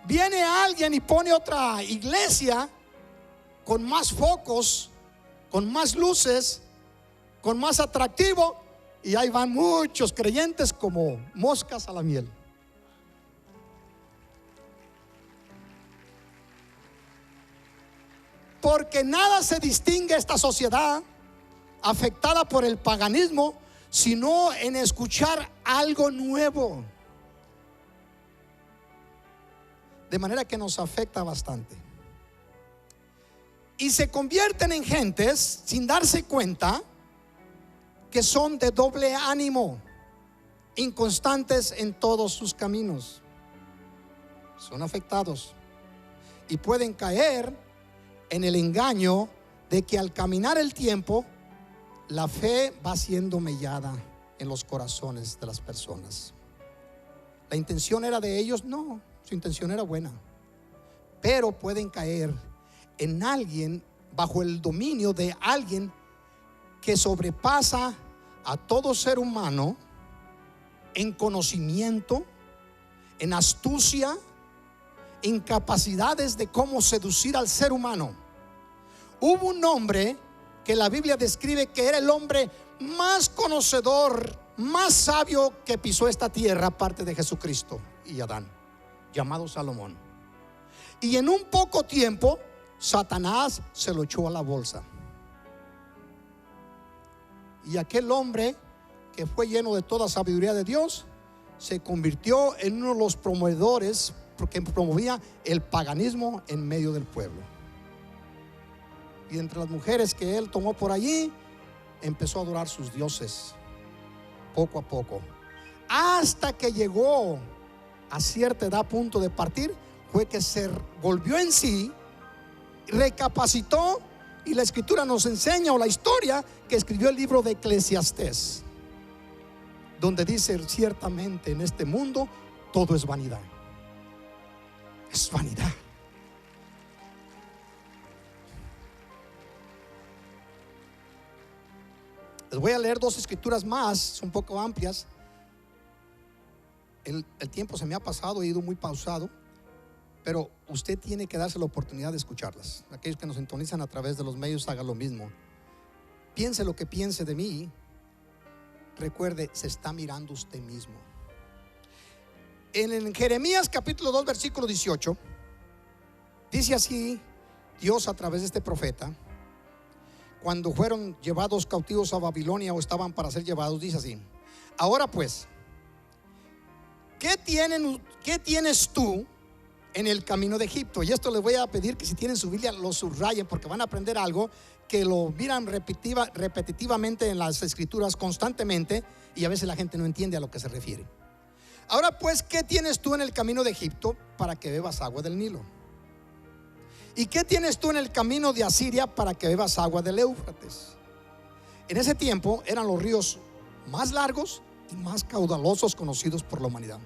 Viene alguien y pone otra iglesia con más focos, con más luces, con más atractivo, y ahí van muchos creyentes como moscas a la miel. Porque nada se distingue esta sociedad afectada por el paganismo, sino en escuchar algo nuevo. De manera que nos afecta bastante. Y se convierten en gentes sin darse cuenta que son de doble ánimo. inconstantes en todos sus caminos. Son afectados y pueden caer en el engaño de que al caminar el tiempo, la fe va siendo mellada en los corazones de las personas. ¿La intención era de ellos? No, su intención era buena. Pero pueden caer en alguien, bajo el dominio de alguien que sobrepasa a todo ser humano en conocimiento, en astucia, en capacidades de cómo seducir al ser humano. Hubo un hombre que la Biblia describe que era el hombre más conocedor, más sabio que pisó esta tierra, aparte de Jesucristo y Adán, llamado Salomón. Y en un poco tiempo Satanás se lo echó a la bolsa. Y aquel hombre que fue lleno de toda sabiduría de Dios se convirtió en uno de los promovedores, porque promovía el paganismo en medio del pueblo. Y entre las mujeres que él tomó por allí, empezó a adorar sus dioses poco a poco, hasta que llegó a cierta edad, a punto de partir. Fue que se volvió en sí, recapacitó, y la escritura nos enseña, o la historia, que escribió el libro de Eclesiastés, donde dice: ciertamente en este mundo todo es vanidad. Es vanidad. Les voy a leer dos escrituras más, son un poco amplias. El tiempo se me ha pasado, he ido muy pausado, pero usted tiene que darse la oportunidad de escucharlas. Aquellos que nos sintonizan a través de los medios, hagan lo mismo. Piense lo que piense de mí, recuerde, se está mirando usted mismo. En Jeremías capítulo 2 versículo 18 dice así Dios a través de este profeta, cuando fueron llevados cautivos a Babilonia, o estaban para ser llevados. Dice así: ahora pues, ¿qué tienes tú en el camino de Egipto? Y esto les voy a pedir que si tienen su Biblia lo subrayen, porque van a aprender algo que lo miran repetitivamente en las escrituras constantemente, y a veces la gente no entiende a lo que se refiere. Ahora pues, ¿qué tienes tú en el camino de Egipto para que bebas agua del Nilo? ¿Y qué tienes tú en el camino de Asiria para que bebas agua del Éufrates? En ese tiempo eran los ríos más largos y más caudalosos conocidos por la humanidad.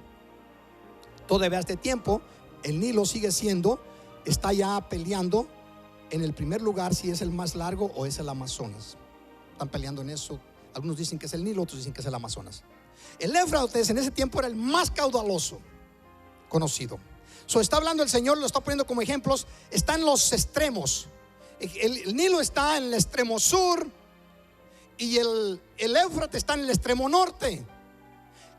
Todavía este tiempo el Nilo sigue siendo, está ya peleando en el primer lugar si es el más largo o es el Amazonas. Están peleando en eso. Algunos dicen que es el Nilo, otros dicen que es el Amazonas. El Éufrates en ese tiempo era el más caudaloso conocido. Está hablando el Señor, lo está poniendo como ejemplos. Está en los extremos. El Nilo está en el extremo sur y el Éufrates está en el extremo norte.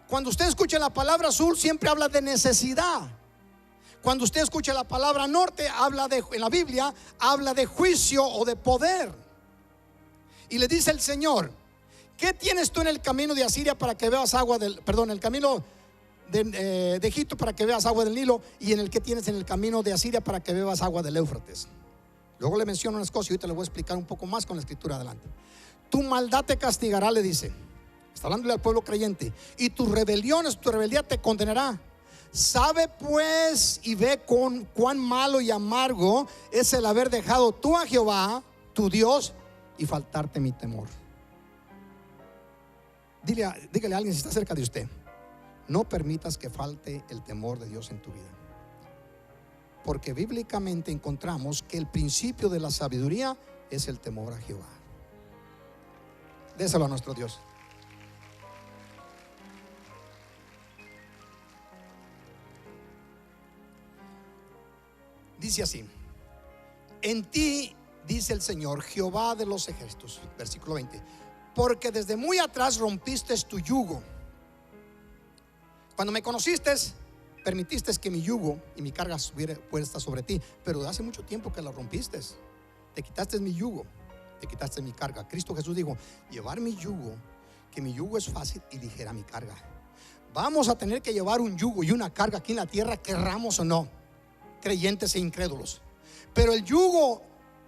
Cuando usted escucha la palabra sur, siempre habla de necesidad. Cuando usted escucha la palabra norte, en la Biblia habla de juicio o de poder. Y le dice el Señor: ¿qué tienes tú en el camino de Asiria para que bebas agua el camino de Egipto para que bebas agua del Nilo? Y en el que tienes en el camino de Asiria para que bebas agua del Éufrates. Luego le menciono unas cosas y ahorita le voy a explicar un poco más con la escritura adelante. Tu maldad te castigará, le dice. Está hablándole al pueblo creyente. Y tus rebeliones, tu rebeldía te condenará. Sabe pues y ve cuán malo y amargo es el haber dejado tú a Jehová, tu Dios, y faltarte mi temor. Dígale a alguien si está cerca de usted: no permitas que falte el temor de Dios en tu vida. Porque bíblicamente encontramos que el principio de la sabiduría es el temor a Jehová. Déselo a nuestro Dios. Dice así: en ti, dice el Señor, Jehová de los ejércitos, versículo 20, porque desde muy atrás rompiste tu yugo. Cuando me conociste, permitiste que mi yugo y mi carga estuviera puesta sobre ti, pero hace mucho tiempo que la rompiste. Te quitaste mi yugo, te quitaste mi carga. Cristo Jesús dijo: llevar mi yugo, que mi yugo es fácil y ligera mi carga. Vamos a tener que llevar un yugo y una carga aquí en la tierra, querramos o no, creyentes e incrédulos. Pero el yugo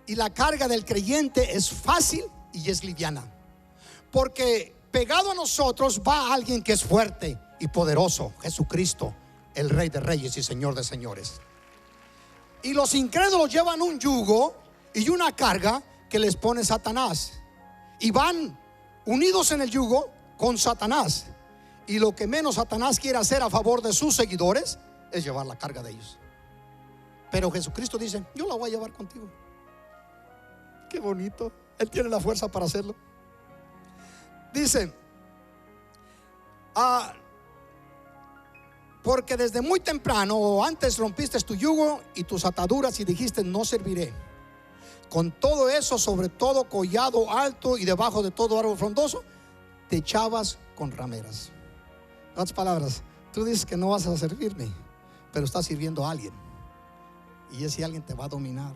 y la carga del creyente es fácil y es liviana, porque pegado a nosotros va alguien que es fuerte y poderoso, Jesucristo, el Rey de Reyes y Señor de Señores. Y los incrédulos llevan un yugo y una carga que les pone Satanás, y van unidos en el yugo con Satanás. Y lo que menos Satanás quiere hacer a favor de sus seguidores es llevar la carga de ellos. Pero Jesucristo dice: yo la voy a llevar contigo. Qué bonito. Él tiene la fuerza para hacerlo. Dice: porque desde muy temprano o antes rompiste tu yugo y tus ataduras y dijiste: no serviré. Con todo eso, sobre todo collado alto y debajo de todo árbol frondoso, te echabas con rameras. En otras palabras, tú dices que no vas a servirme, pero estás sirviendo a alguien, y ese alguien te va a dominar,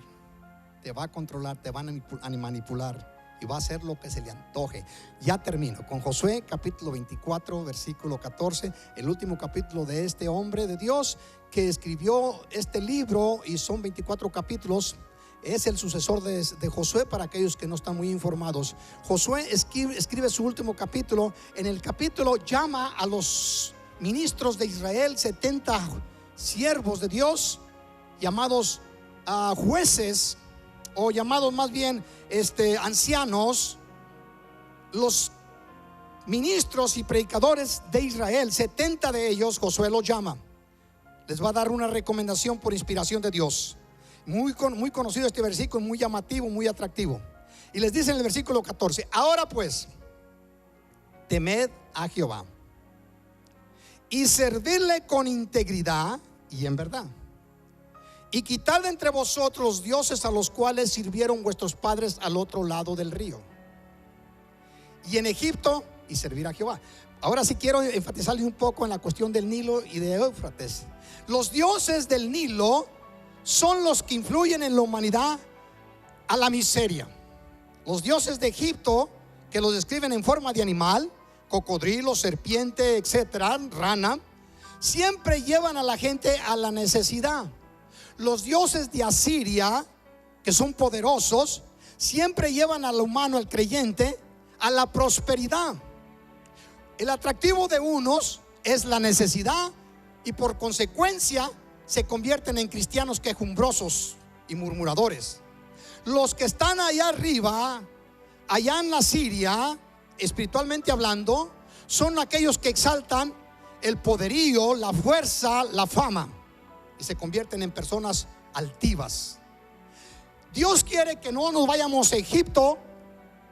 te va a controlar, te va a manipular y va a hacer lo que se le antoje. Ya termino con Josué capítulo 24 versículo 14, el último capítulo de este hombre de Dios que escribió este libro, y son 24 capítulos. Es el sucesor de Josué, para aquellos que no están muy informados. Josué escribe su último capítulo. En el capítulo llama a los ministros de Israel, 70 siervos de Dios, llamados jueces, o llamados más bien ancianos, los ministros y predicadores de Israel. 70 de ellos Josué los llama. Les va a dar una recomendación por inspiración de Dios. Muy conocido este versículo, muy llamativo, muy atractivo. Y les dice en el versículo 14: ahora pues, temed a Jehová y servirle con integridad y en verdad, y quitad de entre vosotros los dioses a los cuales sirvieron vuestros padres al otro lado del río y en Egipto, y servir a Jehová. Ahora sí quiero enfatizarles un poco en la cuestión del Nilo y de Éufrates. Los dioses del Nilo son los que influyen en la humanidad a la miseria. Los dioses de Egipto, que los describen en forma de animal, cocodrilo, serpiente, etcétera, rana, siempre llevan a la gente a la necesidad. Los dioses de Asiria, que son poderosos, siempre llevan al humano, al creyente, a la prosperidad. El atractivo de unos es la necesidad, y por consecuencia se convierten en cristianos quejumbrosos y murmuradores. Los que están allá arriba, allá en la Siria, espiritualmente hablando, son aquellos que exaltan el poderío, la fuerza, la fama, y se convierten en personas altivas. Dios quiere que no nos vayamos a Egipto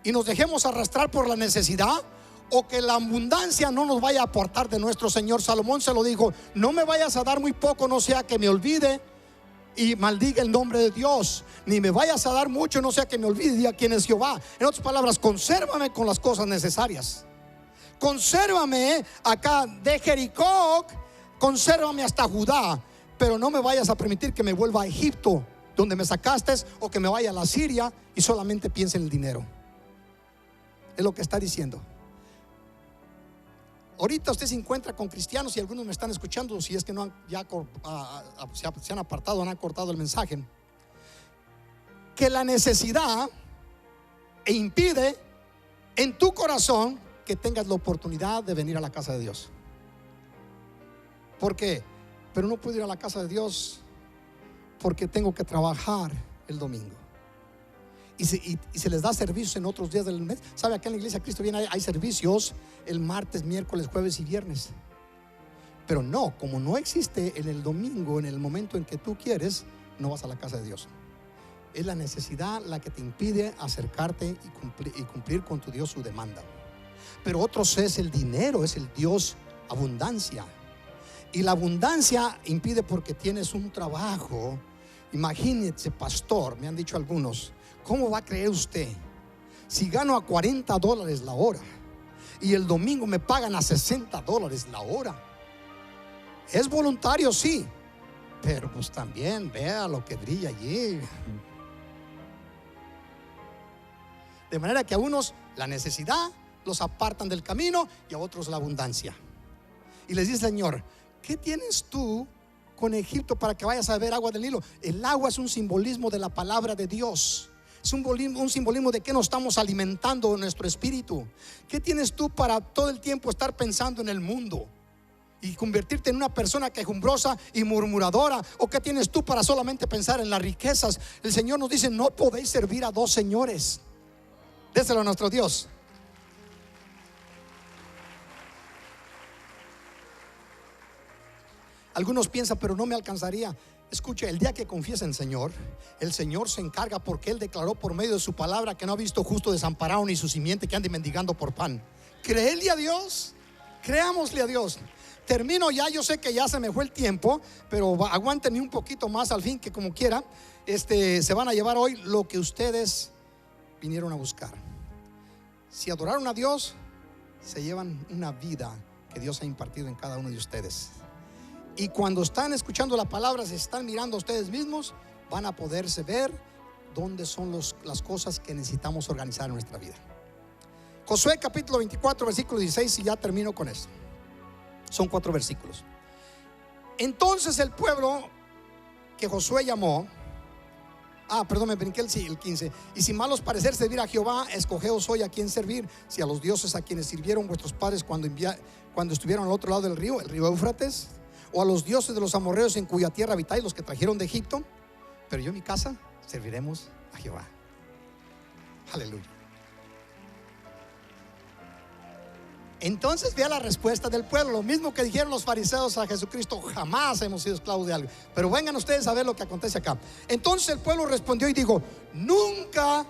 y nos dejemos arrastrar por la necesidad, o que la abundancia no nos vaya a apartar de nuestro Señor. Salomón se lo dijo: no me vayas a dar muy poco, no sea que me olvide y maldiga el nombre de Dios, ni me vayas a dar mucho, no sea que me olvide y diga quién es Jehová. En otras palabras, consérvame con las cosas necesarias. Consérvame acá de Jericó, consérvame hasta Judá, pero no me vayas a permitir que me vuelva a Egipto, donde me sacaste, o que me vaya a la Siria y solamente piense en el dinero. Es lo que está diciendo. Ahorita usted se encuentra con cristianos, y algunos me están escuchando, si es que no han, se han apartado, han cortado el mensaje, que la necesidad impide en tu corazón que tengas la oportunidad de venir a la casa de Dios. ¿Por qué? Pero no puedo ir a la casa de Dios porque tengo que trabajar el domingo. Y se les da servicios en otros días del mes. ¿Sabe? Acá en la iglesia Cristo Viene hay servicios el martes, miércoles, jueves y viernes. Pero no, como no existe en el domingo, en el momento en que tú quieres, no vas a la casa de Dios. Es la necesidad la que te impide acercarte y cumplir con tu Dios su demanda. Pero otros es el dinero, es el Dios abundancia. Y la abundancia impide porque tienes un trabajo. Imagínese, pastor, me han dicho algunos, ¿cómo va a creer usted si gano a $40 la hora y el domingo me pagan a $60 la hora? Es voluntario, sí, pero pues también vea lo que brilla allí. De manera que a unos la necesidad los apartan del camino y a otros la abundancia. Y les dice: Señor, ¿qué tienes tú con Egipto para que vayas a beber agua del Nilo? El agua es un simbolismo de la palabra de Dios. Es un simbolismo de que nos estamos alimentando en nuestro espíritu. ¿Qué tienes tú para todo el tiempo estar pensando en el mundo y convertirte en una persona quejumbrosa y murmuradora? ¿O qué tienes tú para solamente pensar en las riquezas? El Señor nos dice: no podéis servir a dos señores. Déselo a nuestro Dios. Algunos piensan, pero no me alcanzaría. Escuche, el día que confiesa en el Señor se encarga, porque Él declaró por medio de su palabra que no ha visto justo desamparado ni su simiente que ande mendigando por pan. Créele a Dios, creámosle a Dios. Termino ya, yo sé que ya se me fue el tiempo, pero aguántenme un poquito más al fin, que como quiera, se van a llevar hoy lo que ustedes vinieron a buscar. Si adoraron a Dios, se llevan una vida que Dios ha impartido en cada uno de ustedes. Y cuando están escuchando la palabra, se están mirando a ustedes mismos, van a poderse ver dónde son las cosas que necesitamos organizar en nuestra vida. Josué capítulo 24 versículo 16, y ya termino con esto. Son 4 versículos. Entonces el pueblo que Josué llamó, me brinqué el 15. Y si mal os parecer servir a Jehová, escogeos hoy a quién servir, si a los dioses a quienes sirvieron vuestros padres cuando estuvieron al otro lado del río, el río Éufrates, o a los dioses de los amorreos en cuya tierra habitáis, los que trajeron de Egipto. Pero yo y mi casa serviremos a Jehová. Aleluya. Entonces vea la respuesta del pueblo, lo mismo que dijeron los fariseos a Jesucristo: jamás hemos sido esclavos de algo. Pero vengan ustedes a ver lo que acontece acá. Entonces el pueblo respondió y dijo: nunca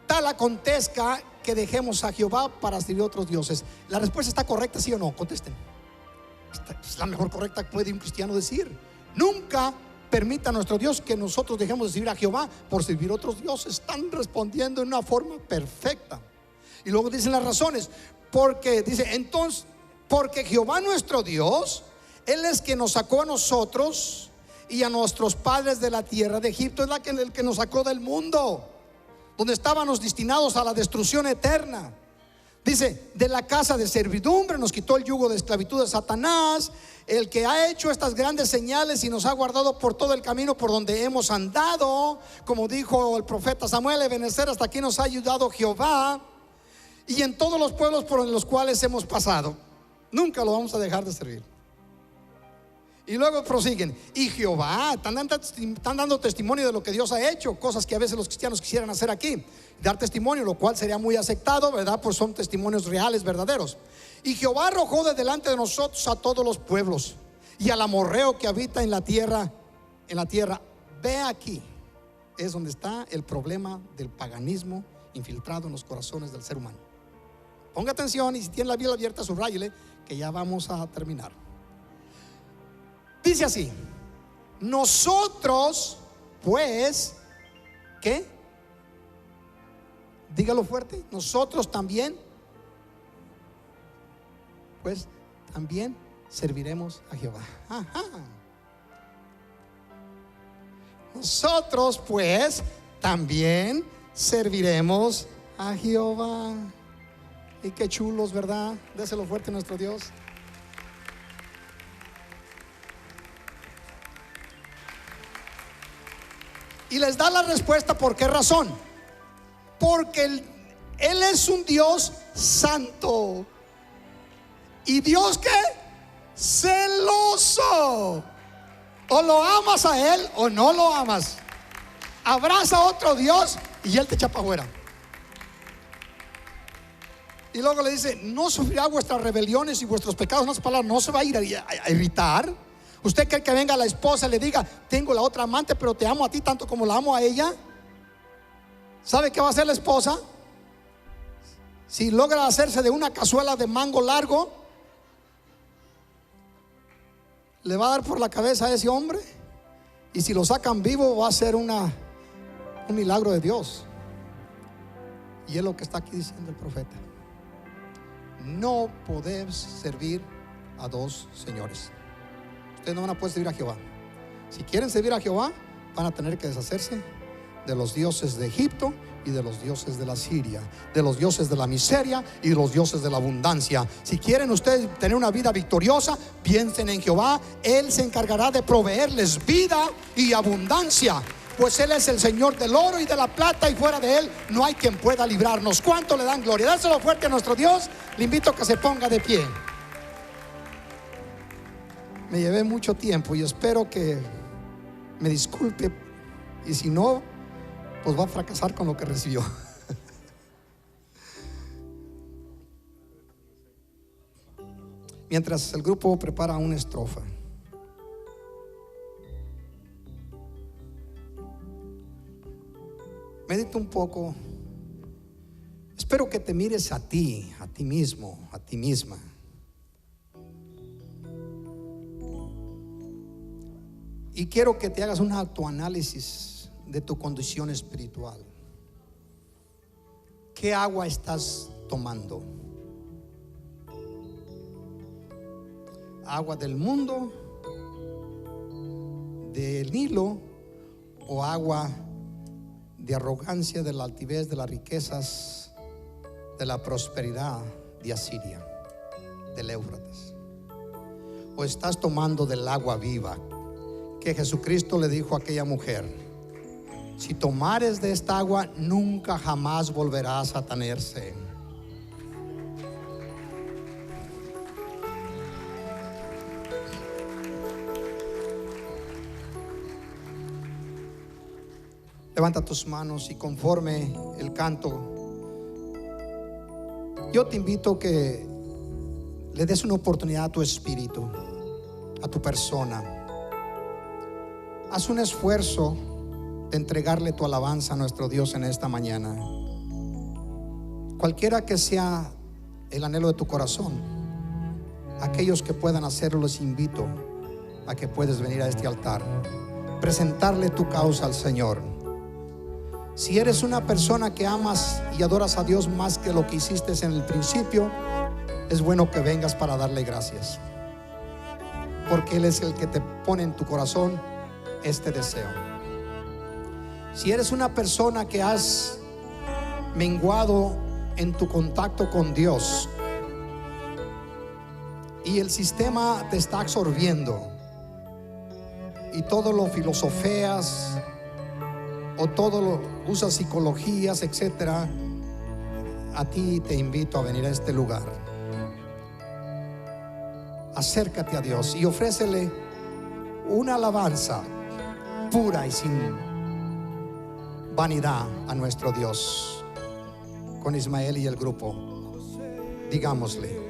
tal acontezca que dejemos a Jehová para servir a otros dioses. La respuesta está correcta, ¿sí o no? Contesten. Es la mejor correcta que puede un cristiano decir. Nunca permita a nuestro Dios que nosotros dejemos de servir a Jehová por servir a otros dioses. Están respondiendo en una forma perfecta. Y luego dicen las razones. Porque dice: entonces, porque Jehová nuestro Dios, Él es que nos sacó a nosotros y a nuestros padres de la tierra de Egipto. Es el que nos sacó del mundo donde estábamos destinados a la destrucción eterna. Dice: de la casa de servidumbre nos quitó el yugo de esclavitud de Satanás, el que ha hecho estas grandes señales y nos ha guardado por todo el camino por donde hemos andado. Como dijo el profeta Samuel: Ebenezer, hasta aquí nos ha ayudado Jehová. Y en todos los pueblos por los cuales hemos pasado, nunca lo vamos a dejar de servir. Y luego prosiguen: y Jehová, están dando testimonio de lo que Dios ha hecho, cosas que a veces los cristianos quisieran hacer aquí, dar testimonio, lo cual sería muy aceptado, ¿verdad? Pues son testimonios reales, verdaderos. Y Jehová arrojó de delante de nosotros a todos los pueblos y al amorreo que habita en la tierra. Ve aquí, es donde está el problema del paganismo infiltrado en los corazones del ser humano. Ponga atención, y si tiene la Biblia abierta, subráyele, que ya vamos a terminar. Dice así: nosotros pues, ¿qué? Dígalo fuerte. Nosotros también, pues también serviremos a Jehová. Ajá. Nosotros pues también serviremos a Jehová. Y qué chulos, ¿verdad? Déselo fuerte a nuestro Dios. Y les da la respuesta. ¿Por qué razón? Porque Él es un Dios santo. ¿Y Dios qué? Celoso. O lo amas a Él o no lo amas. Abraza a otro Dios y Él te echa para afuera. Y luego le dice: no sufrirá vuestras rebeliones y vuestros pecados. En otras palabras, no se va a ir a irritar. ¿Usted cree que venga la esposa y le diga: tengo la otra amante, pero te amo a ti tanto como la amo a ella? ¿Sabe qué va a hacer la esposa? Si logra hacerse de una cazuela de mango largo, le va a dar por la cabeza a ese hombre. Y si lo sacan vivo, va a ser un milagro de Dios. Y es lo que está aquí diciendo el profeta: no podéis servir a dos señores. Ustedes no van a poder servir a Jehová. Si quieren servir a Jehová, van a tener que deshacerse de los dioses de Egipto y de los dioses de la Siria, de los dioses de la miseria y de los dioses de la abundancia. Si quieren ustedes tener una vida victoriosa, piensen en Jehová. Él se encargará de proveerles vida y abundancia. pues Él es el Señor del oro y de la plata, y fuera de Él no hay quien pueda librarnos. ¿Cuánto le dan gloria? Dáselo fuerte a nuestro Dios. Le invito a que se ponga de pie. Me llevé mucho tiempo y espero que me disculpe, y si no, pues va a fracasar con lo que recibió. Mientras el grupo prepara una estrofa, medita un poco. Espero que te mires a ti mismo, a ti misma. Y quiero que te hagas un autoanálisis de tu condición espiritual. ¿Qué agua estás tomando? ¿Agua del mundo, del Nilo, o agua de arrogancia, de la altivez, de las riquezas, de la prosperidad de Asiria, del Éufrates? ¿O estás tomando del agua viva que Jesucristo le dijo a aquella mujer: si tomares de esta agua, nunca jamás volverás a tener sed? Levanta tus manos y conforme el canto, yo te invito que le des una oportunidad a tu espíritu, a tu persona. Haz un esfuerzo de entregarle tu alabanza a nuestro Dios en esta mañana. Cualquiera que sea el anhelo de tu corazón, aquellos que puedan hacerlo, les invito a que puedes venir a este altar, presentarle tu causa al Señor. Si eres una persona que amas y adoras a Dios más que lo que hiciste en el principio, es bueno que vengas para darle gracias, porque Él es el que te pone en tu corazón este deseo. Si eres una persona que has menguado en tu contacto con Dios y el sistema te está absorbiendo y todo lo filosofeas o todo lo usas psicologías, etcétera, a ti te invito a venir a este lugar. Acércate a Dios y ofrécele una alabanza pura y sin vanidad a nuestro Dios. Con Ismael y el grupo, digámosle: